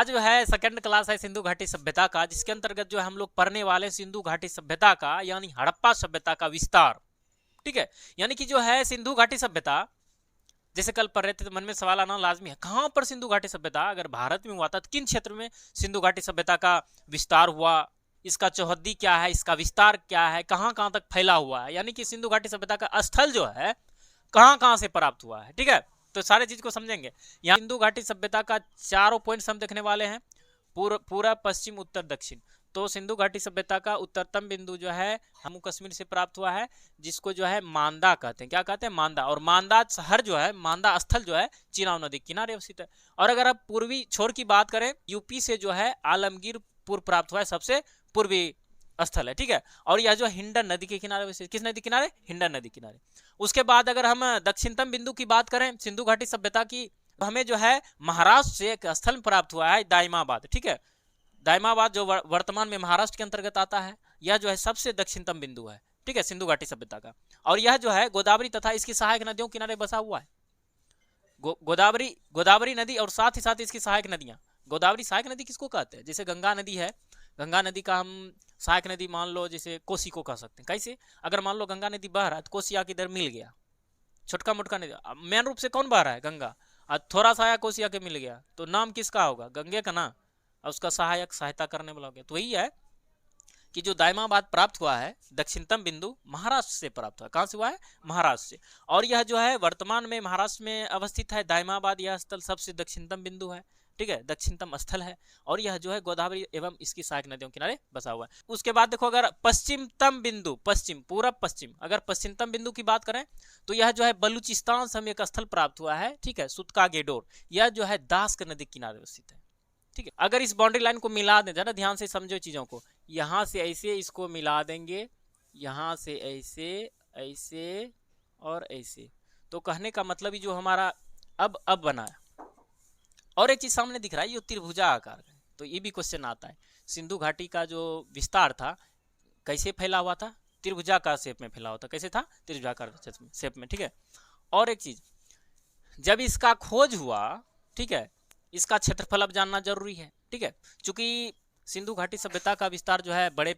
आज जो है सेकंड क्लास है सिंधु घाटी सभ्यता का, जिसके अंतर्गत जो है हम लोग पढ़ने वाले सिंधु घाटी सभ्यता का यानी हड़प्पा सभ्यता का विस्तार। ठीक है, यानी कि जो है सिंधु घाटी सभ्यता, जैसे कल पढ़ रहे थे तो मन में सवाल आना लाजमी है, कहां पर सिंधु घाटी सभ्यता अगर भारत में हुआ था तो किन क्षेत्र में सिंधु घाटी सभ्यता का विस्तार हुआ, इसका चौहद्दी क्या है, इसका विस्तार क्या है, कहां कहां तक फैला हुआ है, यानी कि सिंधु घाटी सभ्यता का स्थल जो है कहां कहां से प्राप्त हुआ है। ठीक है, तो सारे चीज को समझेंगे। यहाँ सिंधु घाटी सभ्यता का चारों पॉइंट्स हम देखने वाले हैं, पूरा पश्चिम उत्तर दक्षिण। तो सिंधु घाटी सभ्यता का उत्तरतम बिंदु जो है जम्मू कश्मीर से प्राप्त हुआ है, जिसको जो है मांदा कहते हैं। क्या कहते हैं? मांदा। और मांदा शहर जो है, मांदा स्थल जो है चिनाब नदी किनारे अवस्थित है। और अगर आप पूर्वी छोर की बात करें, यूपी से जो है आलमगीरपुर प्राप्त हुआ है, सबसे पूर्वी स्थल है। ठीक है, और यह जो हिंडन नदी के किनारे, किस नदी किनारे? हिंडन नदी किनारे। उसके बाद अगर हम दक्षिणतम बिंदु की बात करें सिंधु घाटी सभ्यता की, तो हमें जो है महाराष्ट्र से एक स्थल प्राप्त हुआ है, दाइमाबाद। ठीक है, दाइमाबाद जो वर्तमान में महाराष्ट्र के अंतर्गत आता है, यह जो है सबसे दक्षिणतम बिंदु है। ठीक है, सिंधु घाटी सभ्यता का। और यह जो है गोदावरी तथा इसकी सहायक नदियों के किनारे बसा हुआ है। गोदावरी नदी और साथ ही साथ इसकी सहायक नदियां। गोदावरी सहायक नदी किसको कहते हैं? जैसे गंगा नदी है, गंगा नदी का हम सहायक नदी मान लो जैसे कोसी को कह सकते हैं। कैसे? अगर मान लो गंगा नदी बह रहा है तो कोसी आके इधर मिल गया, छोटका मोटका नदी। मेन रूप से कौन बह रहा है? गंगा। थोड़ा सा आया कोसी आके मिल गया, तो नाम किसका होगा? गंगे का ना, और उसका सहायक सहायता करने वाला हो गया। तो वही है कि जो दाइमाबाद प्राप्त हुआ है, दक्षिणतम बिंदु महाराष्ट्र से प्राप्त हुआ। कहां से हुआ है? महाराष्ट्र से। और यह जो है वर्तमान में महाराष्ट्र में अवस्थित है दाइमाबाद। यह स्थल सबसे दक्षिणतम बिंदु है। ठीक है, दक्षिणतम स्थल है। और यह जो है गोदावरी एवं इसकी सहायक नदियों किनारे बसा हुआ है। उसके बाद देखो, अगर पश्चिमतम बिंदु, पश्चिम, पूरा पश्चिम, अगर पश्चिमतम बिंदु की बात करें तो यह जो है बलूचिस्तान से हमें एक स्थल प्राप्त हुआ है। ठीक है, सुतका गेडोर। यह जो है दास्क नदी किनारे अवस्थित है। ठीक है, अगर इस बाउंड्री लाइन को मिला दें, जरा ध्यान से समझो चीजों को, यहां से ऐसे इसको मिला देंगे, यहां से ऐसे, ऐसे और ऐसे, तो कहने का मतलब ही जो हमारा अब बना है। और एक चीज सामने दिख रहा है, ये त्रिभुजा आकार का। तो ये भी क्वेश्चन आता है, सिंधु घाटी का जो विस्तार था कैसे फैला हुआ था? त्रिभुजाकार शेप में फैला हुआ था। कैसे था? त्रिभुजाकार शेप में। ठीक है, और एक चीज, जब इसका खोज हुआ, ठीक है, इसका क्षेत्रफल अब जानना जरूरी है। ठीक है, चूंकि सिंधु घाटी सभ्यता का विस्तार जो है बड़े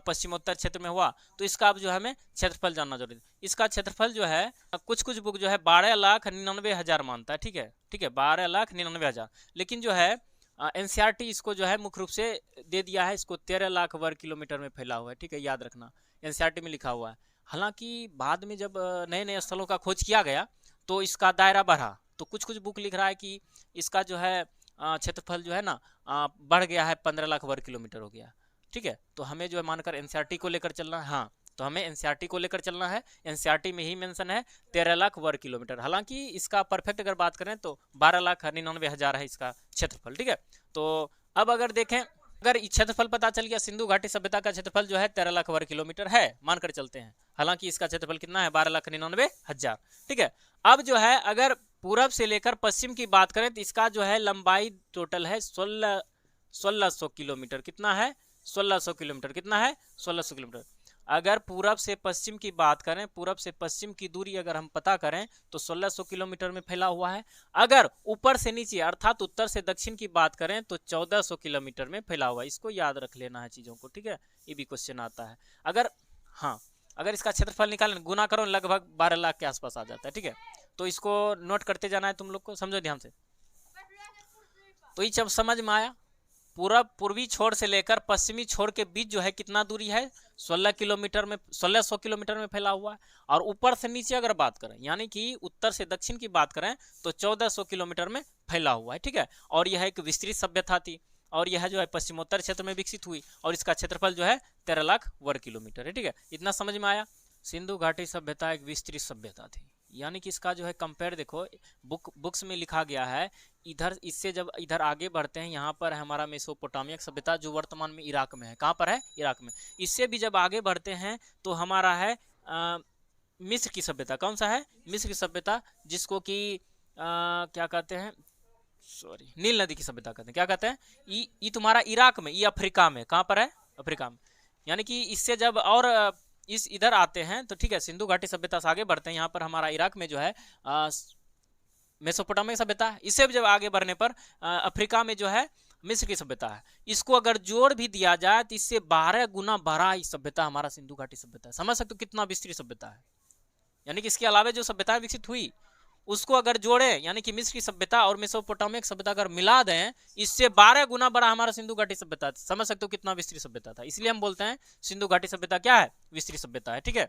पश्चिमोत्तर क्षेत्र में हुआ, तो इसका अब जो है हमें क्षेत्रफल जानना जरूरी है। इसका क्षेत्रफल जो है कुछ बुक जो है 12,99,000 मानता है। ठीक है, ठीक है, 12,99,000, लेकिन जो है एनसीईआरटी इसको जो है मुख्य रूप से दे दिया है, इसको 13 लाख वर्ग किलोमीटर में फैला हुआ है। ठीक है, याद रखना, एनसीईआरटी में लिखा हुआ है। हालांकि बाद में जब नए नए स्थलों का खोज किया गया तो इसका दायरा बढ़ा, तो कुछ बुक लिख रहा है कि इसका जो है क्षेत्रफल जो है ना बढ़ गया है, 15 लाख वर्ग किलोमीटर हो गया। ठीक है, तो हमें जो है मानकर एनसीईआरटी को लेकर चलना है। हाँ, तो हमें एनसीईआरटी को लेकर चलना है। एनसीईआरटी में ही मेंशन है 13 लाख वर्ग किलोमीटर। हालांकि इसका परफेक्ट अगर बात करें तो 12,99,000 है इसका क्षेत्रफल। ठीक है, तो अब अगर देखें, अगर क्षेत्रफल पता चल गया, सिंधु घाटी सभ्यता का क्षेत्रफल जो है 13 लाख वर्ग किलोमीटर है, मानकर चलते हैं। हालांकि इसका क्षेत्रफल कितना है? 12,99,000। ठीक है, अब जो है अगर पूरब से लेकर पश्चिम की बात करें तो इसका जो है लंबाई टोटल है 1600 किलोमीटर। कितना है? 1600 किलोमीटर। कितना है? 1600 किलोमीटर। अगर पूरब से पश्चिम की बात करें, पूरब से पश्चिम की दूरी अगर हम पता करें तो 1600 किलोमीटर में फैला हुआ है। अगर ऊपर से नीचे अर्थात उत्तर से दक्षिण की बात करें तो 1400 किलोमीटर में फैला हुआ है। इसको याद रख लेना है चीजों को। ठीक है, ये भी क्वेश्चन आता है। अगर हाँ, अगर इसका क्षेत्रफल निकालें, गुना करो, लगभग 12 लाख के आसपास आ जाता है। ठीक है, तो इसको नोट करते जाना है तुम लोग को, समझो ध्यान से। तो ये जब समझ में आया, पूर्वी छोर से लेकर पश्चिमी छोर के बीच जो है कितना दूरी है? 1600 किलोमीटर में फैला हुआ है। और ऊपर से नीचे अगर बात करें, यानी कि उत्तर से दक्षिण की बात करें तो 1400 किलोमीटर में फैला हुआ है। ठीक है, और यह एक विस्तृत सभ्यता थी, और यह जो है पश्चिमोत्तर क्षेत्र में विकसित हुई, और इसका क्षेत्रफल जो है 13 लाख वर्ग किलोमीटर है। ठीक है, इतना समझ में आया। सिंधु घाटी सभ्यता एक विस्तृत सभ्यता थी, यानी कि इसका जो है कंपेयर देखो, बुक्स में लिखा गया है। इधर इससे जब इधर आगे बढ़ते हैं, यहाँ पर है हमारा मेसोपोटामिया सभ्यता जो वर्तमान में इराक में है। कहाँ पर है? इराक में। इससे भी जब आगे बढ़ते हैं तो हमारा है मिस्र की सभ्यता। कौन सा है? मिस्र की सभ्यता, जिसको कि क्या कहते हैं, सॉरी, नील नदी की सभ्यता कहते हैं। क्या कहते हैं? ये तुम्हारा इराक में, ये अफ्रीका में। कहाँ पर है? अफ्रीका में। यानी कि इससे जब और इस इधर आते हैं तो ठीक है, सिंधु घाटी सभ्यता से आगे बढ़ते हैं, यहाँ पर हमारा इराक में जो है मेसोपोटामिया सभ्यता है। इससे जब आगे बढ़ने पर अफ्रीका में जो है मिस्र की सभ्यता है। इसको अगर जोड़ भी दिया जाए तो इससे 12 गुना बड़ा इस सभ्यता हमारा सिंधु घाटी सभ्यता है। समझ सकते हो कितना विस्तृत सभ्यता है। यानी कि इसके अलावा जो सभ्यताएं विकसित हुई उसको अगर जोड़े, यानी कि मिस्र की सभ्यता और मेसोपोटामिया की सभ्यता अगर मिला दें, इससे 12 गुना बड़ा हमारा सिंधु घाटी सभ्यता। समझ सकते हो कितना विस्तृत सभ्यता था। इसलिए हम बोलते हैं सिंधु घाटी सभ्यता क्या है, विस्तृत सभ्यता है। ठीक है।